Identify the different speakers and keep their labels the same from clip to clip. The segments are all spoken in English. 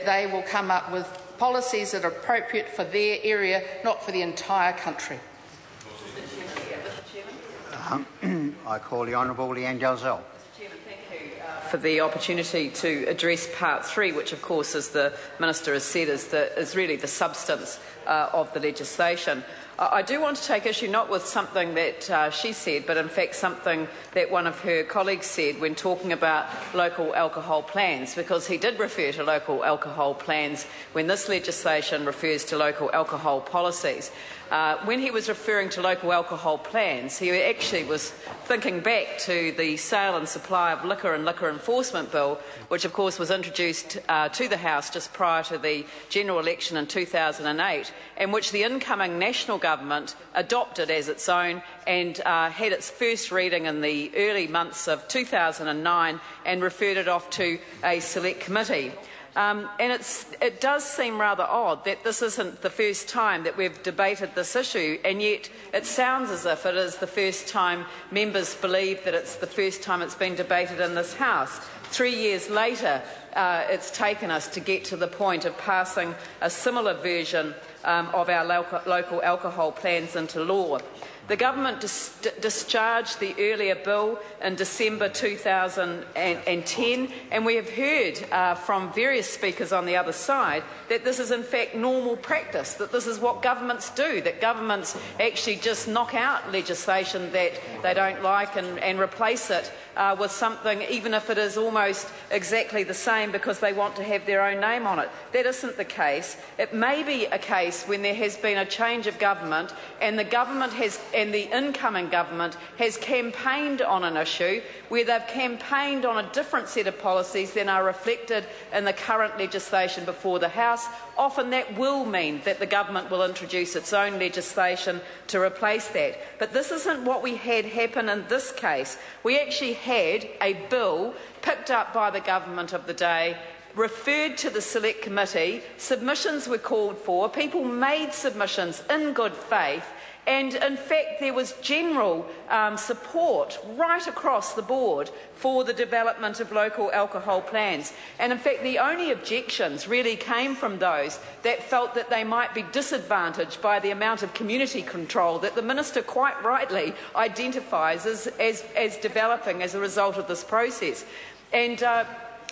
Speaker 1: they will come up with policies that are appropriate for their area, not for the entire country.
Speaker 2: I call the Honourable Leanne Dalzell.
Speaker 3: For the opportunity to address part 3, which of course, as the Minister has said, is really the substance of the legislation. I do want to take issue not with something that she said, but in fact something that one of her colleagues said when talking about local alcohol plans, because he did refer to local alcohol plans when this legislation refers to local alcohol policies. When he was referring to local alcohol plans, he actually was thinking back to the Sale and Supply of Liquor and Liquor Enforcement Bill, which of course was introduced to the House just prior to the general election in 2008, and which the incoming National Government adopted as its own and had its first reading in the early months of 2009 and referred it off to a select committee. And it does seem rather odd that this isn't the first time that we've debated this issue, and yet it sounds as if it is the first time members believe that it's the first time it's been debated in this House. 3 years later, it's taken us to get to the point of passing a similar version of our local alcohol plans into law. The government discharged the earlier bill in December 2010, and we have heard from various speakers on the other side that this is in fact normal practice, that this is what governments do, that governments actually just knock out legislation that they don't like and replace it with something, even if it is almost exactly the same, because they want to have their own name on it. That isn't the case. It may be a case when there has been a change of government and the incoming government has campaigned on an issue where they've campaigned on a different set of policies than are reflected in the current legislation before the House. Often that will mean that the government will introduce its own legislation to replace that. But this isn't what we had happen in this case. We actually had a bill picked up by the government of the day, referred to the select committee, submissions were called for, people made submissions in good faith, and in fact there was general support right across the board for the development of local alcohol plans. And in fact the only objections really came from those that felt that they might be disadvantaged by the amount of community control that the Minister quite rightly identifies as developing as a result of this process. And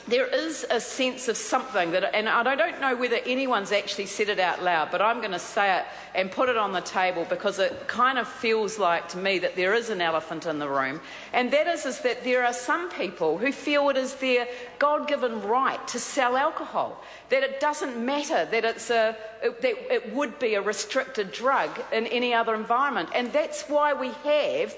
Speaker 3: there is a sense of something that, and I don't know whether anyone's actually said it out loud, but I'm going to say it and put it on the table because it kind of feels like to me that there is an elephant in the room, and that is that there are some people who feel it is their God-given right to sell alcohol, that it doesn't matter that it would be a restricted drug in any other environment, and that's why we have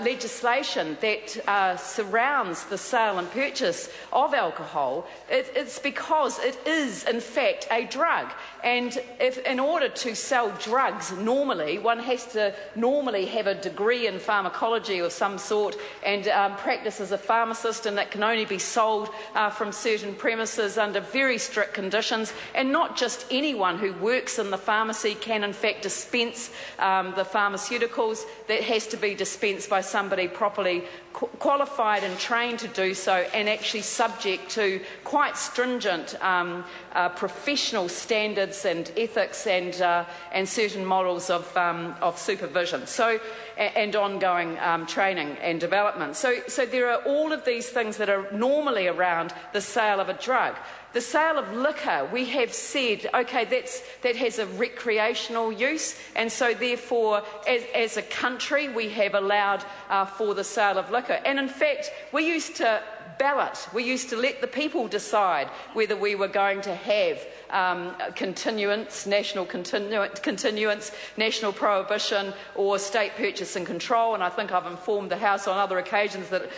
Speaker 3: legislation that surrounds the sale and purchase of alcohol. It's because it is, in fact, a drug. And if, in order to sell drugs normally, one has to normally have a degree in pharmacology of some sort and practice as a pharmacist, and that can only be sold from certain premises under very strict conditions. And not just anyone who works in the pharmacy can, in fact, dispense the pharmaceuticals. That has to be dispensed by somebody properly qualified and trained to do so, and actually subject to quite stringent professional standards and ethics and certain models of supervision, and ongoing training and development. So there are all of these things that are normally around the sale of a drug. The sale of liquor, we have said, OK, that has a recreational use, and so therefore, as a country, we have allowed for the sale of liquor. And in fact, we used to ballot. We used to let the people decide whether we were going to have national continuance, national prohibition, or state purchase and control. And I think I've informed the House on other occasions that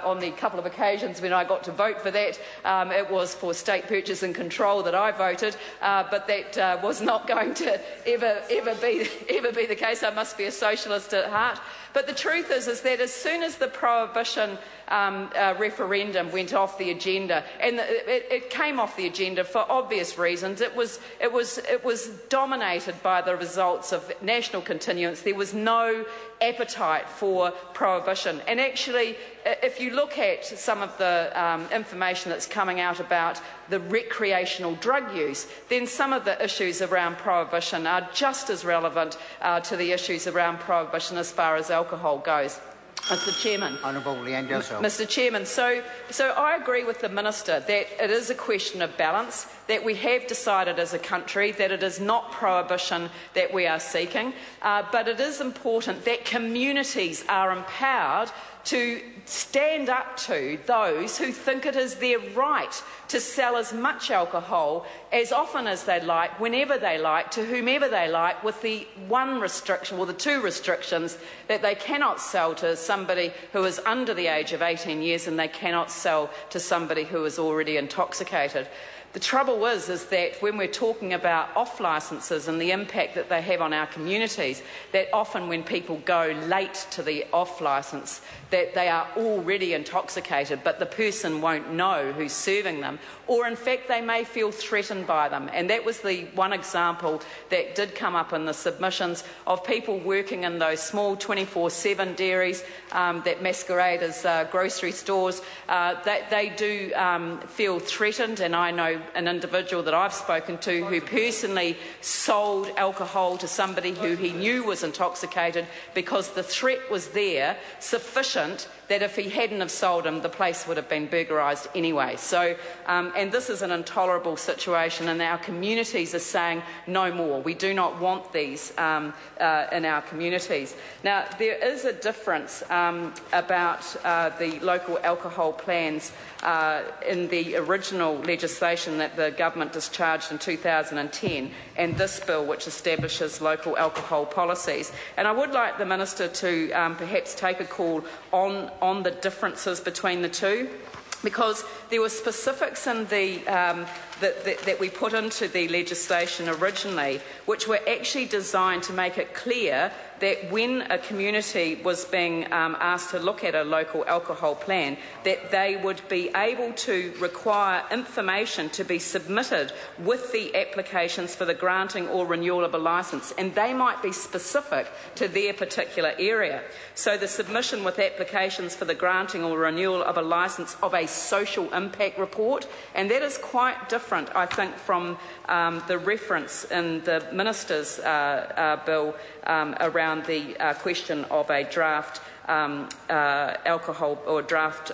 Speaker 3: on the couple of occasions when I got to vote for that, it was for state purchase and control that I voted, but that was not going to ever be the case. I must be a socialist at heart. But the truth is that as soon as the prohibition referendum referendum went off the agenda, and it came off the agenda for obvious reasons. It was dominated by the results of national continuance. There was no appetite for prohibition. And actually, if you look at some of the information that's coming out about the recreational drug use, then some of the issues around prohibition are just as relevant to the issues around prohibition as far as alcohol goes. Mr. Chairman.
Speaker 2: Honourable Leanne Dalzell.
Speaker 3: Mr. Chairman, so I agree with the Minister that it is a question of balance, that we have decided as a country that it is not prohibition that we are seeking, but it is important that communities are empowered to stand up to those who think it is their right to sell as much alcohol as often as they like, whenever they like, to whomever they like, with the one restriction or the two restrictions that they cannot sell to somebody who is under the age of 18 years and they cannot sell to somebody who is already intoxicated. The trouble is that when we're talking about off-licences and the impact that they have on our communities, that often when people go late to the off-licence, that they are already intoxicated, but the person won't know who's serving them, or in fact they may feel threatened by them. And that was the one example that did come up in the submissions of people working in those small 24/7 dairies that masquerade as grocery stores. They do feel threatened, and I know an individual that I've spoken to who personally sold alcohol to somebody who he knew was intoxicated because the threat was there sufficient that if he hadn't have sold him, the place would have been burglarised anyway. So, and this is an intolerable situation, and our communities are saying no more. We do not want these in our communities. Now, there is a difference about the local alcohol plans in the original legislation that the government discharged in 2010 and this bill which establishes local alcohol policies. And I would like the Minister to perhaps take a call on the differences between the two, because there were specifics in the that we put into the legislation originally which were actually designed to make it clear that when a community was being asked to look at a local alcohol plan, that they would be able to require information to be submitted with the applications for the granting or renewal of a licence, and they might be specific to their particular area. So the submission with applications for the granting or renewal of a licence of a social impact report, and that is quite different, I think, from the reference in the Minister's bill around the question of a draft alcohol or draft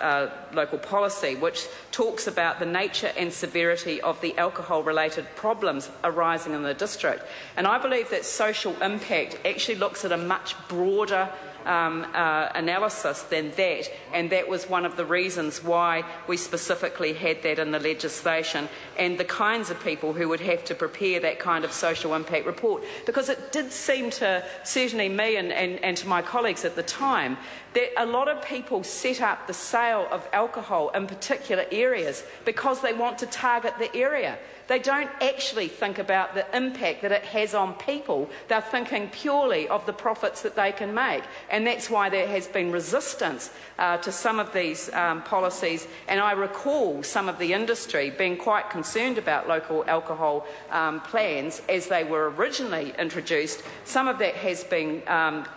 Speaker 3: local policy, which talks about the nature and severity of the alcohol-related problems arising in the district. And I believe that social impact actually looks at a much broader analysis than that, and that was one of the reasons why we specifically had that in the legislation, and the kinds of people who would have to prepare that kind of social impact report, because it did seem to, certainly me and to my colleagues at the time, that a lot of people set up the sale of alcohol in particular areas because they want to target the area. They don't actually think about the impact that it has on people. They're thinking purely of the profits that they can make. And that's why there has been resistance to some of these policies. And I recall some of the industry being quite concerned about local alcohol plans as they were originally introduced. Some of that has been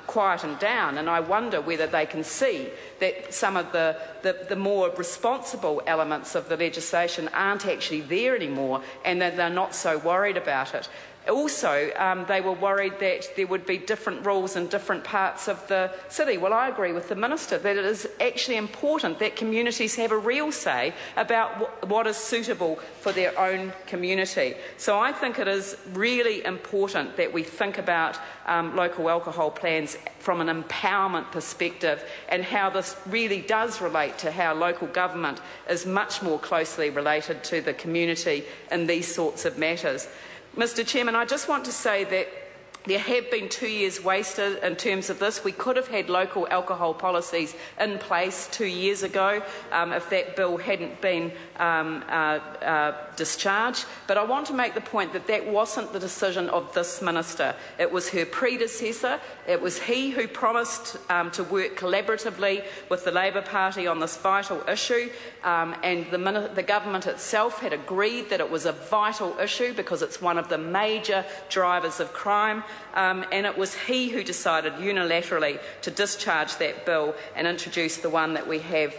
Speaker 3: quietened down, and I wonder whether they can see that some of the more responsible elements of the legislation aren't actually there anymore, and that they're not so worried about it. Also, they were worried that there would be different rules in different parts of the city. Well, I agree with the Minister that it is actually important that communities have a real say about what is suitable for their own community. So I think it is really important that we think about local alcohol plans from an empowerment perspective, and how this really does relate to how local government is much more closely related to the community in these sorts of matters. Mr. Chairman, I just want to say that There have been 2 years wasted in terms of this. We could have had local alcohol policies in place 2 years ago if that bill hadn't been discharged. But I want to make the point that that wasn't the decision of this minister. It was her predecessor. It was he who promised to work collaboratively with the Labour Party on this vital issue, and the government itself had agreed that it was a vital issue because it's one of the major drivers of crime. And it was he who decided unilaterally to discharge that bill and introduce the one that we have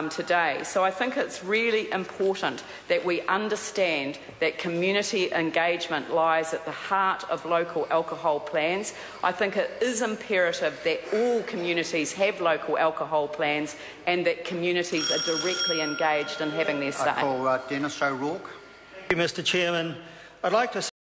Speaker 3: today. So I think it's really important that we understand that community engagement lies at the heart of local alcohol plans. I think it is imperative that all communities have local alcohol plans and that communities are directly engaged in having their say.
Speaker 2: I call Dennis O'Rourke.
Speaker 4: Thank you, Mr. Chairman. I'd like to